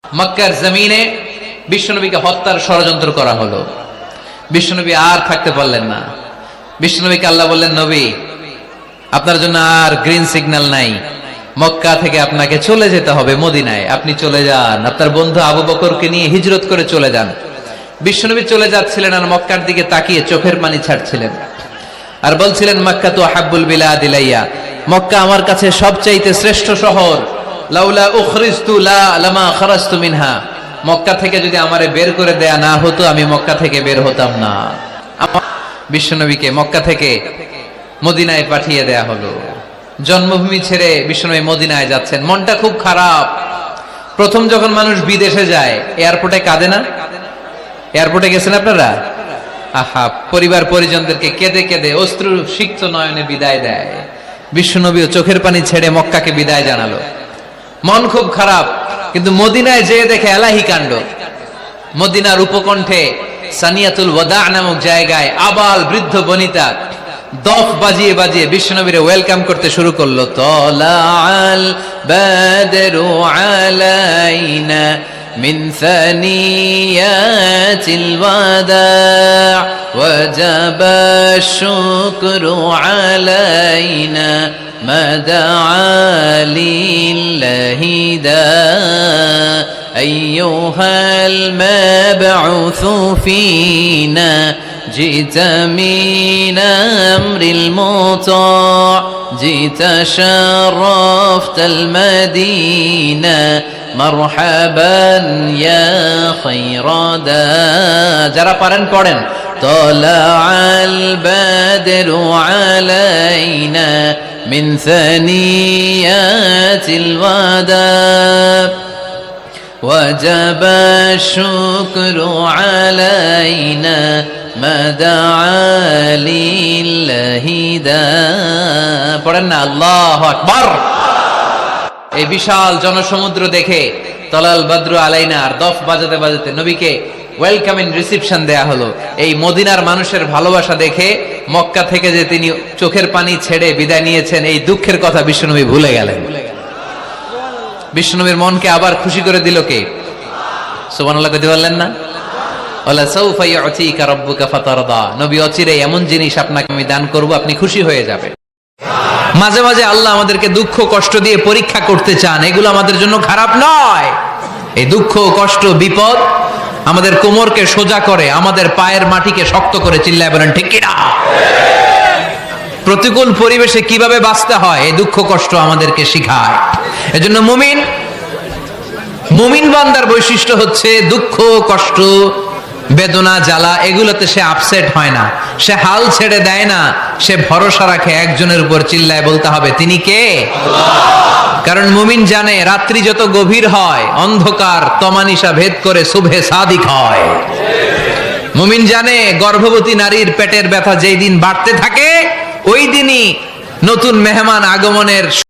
মক্কার জমিনে বিশ্বনবীকে হত্যার ষড়যন্ত্র করা হলো। বিশ্বনবী আর থাকতে পারলেন না। বিশ্বনবীকে আল্লাহ বললেন, নবী আপনার জন্য আর গ্রিন সিগন্যাল নাই, মক্কা থেকে আপনাকে চলে যেতে হবে মদিনায়। আপনি চলে যান, আপনার বন্ধু আবু বকরকে নিয়ে হিজরত করে চলে যান। বিশ্বনবী চলে যাচ্ছিলেন আর মক্কার দিকে তাকিয়ে চোখের পানি ছাড়ছিলেন আর বলছিলেন, মক্কা তো হাব্বুল বিলাদ ইলাইয়া, মক্কা আমার কাছে সবচাইতে শ্রেষ্ঠ শহর। লাউলা উখরিজতু লামা খারাজতু মিনহা, মক্কা থেকে যদি আমারে বের করে দেয়া না হতো আমি মক্কা থেকে বের হতাম না। বিশ্বনবীকে মক্কা থেকে মদিনায় পাঠিয়ে দেয়া হলো। জন্মভূমি ছেড়ে বিশ্বনবী মদিনায় যাচ্ছেন, মনটা খুব খারাপ। প্রথম যখন মানুষ বিদেশে যায় এয়ারপোর্টে কাঁদে না? এয়ারপোর্টে গেছেন আপনারা? আহা, পরিবার পরিজনদেরকে কেঁদে কেঁদে অশ্রু সিক্ত নয়নে বিদায় দেয়। বিশ্বনবীও চোখের পানি ছেড়ে মক্কাকে বিদায় জানালো। মন খুব খারাপ, কিন্তু মদিনায় যেয়ে দেখে এলাহি কাণ্ড। মদিনার উপকণ্ঠে সানিয়াতুল ওয়াদা নামক জায়গায় আবাল বৃদ্ধ বনিতা দফ বাজিয়ে বাজিয়ে বিশ্বনবীরে ওয়েলকাম করতে শুরু করলো। তলাআল বাদরু আলাইনা মিন সানিয়াতিল ওয়াদা ওয়াজাবা শুকরু আলাইনা মা দাআ লিল্লাহি দা আইয়ুহাল মাবউসু ফীনা جئت من أمر المطاع جئت شرفت المدينة مرحبا يا خير دا যারা পারেন পড়েন। طلع البدر علينا من ثنيات الوداع وجب الشكر علينا ما دعا لله دا পড়েন না, আল্লাহু আকবার। এই বিশাল জনসমুদ্র দেখে তলাল বদরু আলাইনা আর দফ বাজাতে বাজাতে নবীকে ওয়েলকামিং রিসিপশন দেয়া হলো। এই মদিনার মানুষের ভালোবাসা দেখে মক্কা থেকে যে তিনি চোখের পানি ছেড়ে বিদায় নিয়েছেন, এই দুঃখের কথা বিশ্বনবী ভুলে গেলেন। বিশ্বনবীর মনকে আবার খুশি করে দিল কে? সুবহানাল্লাহ কইতে পারলেন না? ওয়ালা সাউফা ইউতিকা রাব্বুকা ফাতারদা, নবী অচিরে এমন জিনিস আপনাকে আমি দান করব, আপনি খুশি হয়ে যাবেন। মাঝে মাঝে আল্লাহ আমাদেরকে দুঃখ কষ্ট দিয়ে পরীক্ষা করতে চান, এগুলো আমাদের জন্য খারাপ নয়। এই দুঃখ কষ্ট বিপদ আমাদের কোমরকে সোজা করে, আমাদের পায়ের মাটিকে শক্ত করে। চিল্লায় বলেন ঠিক কি না? প্রতিকূল পরিবেশে কিভাবে বাঁচতে হয় এই দুঃখ কষ্ট আমাদেরকে শিখায়। এজন্য মুমিন বান্দার বৈশিষ্ট্য হচ্ছে দুঃখ কষ্ট বেদনা জ্বালা এগুলোতে সে আপসেট হয় না, সে হাল ছেড়ে দেয় না, সে ভরসা রাখে একজনের উপর। চিল্লায় বলতে হবে তিনি কে? কারণ মুমিন জানে রাত্রি যত গভীর হয় অন্ধকার তমানিসা ভেদ করে সুবহে সাদিক হয়। মুমিন জানে গর্ভবতী নারীর পেটের ব্যথা যেই দিন বাড়তে থাকে ওই দিনই নতুন মেহমান আগমনের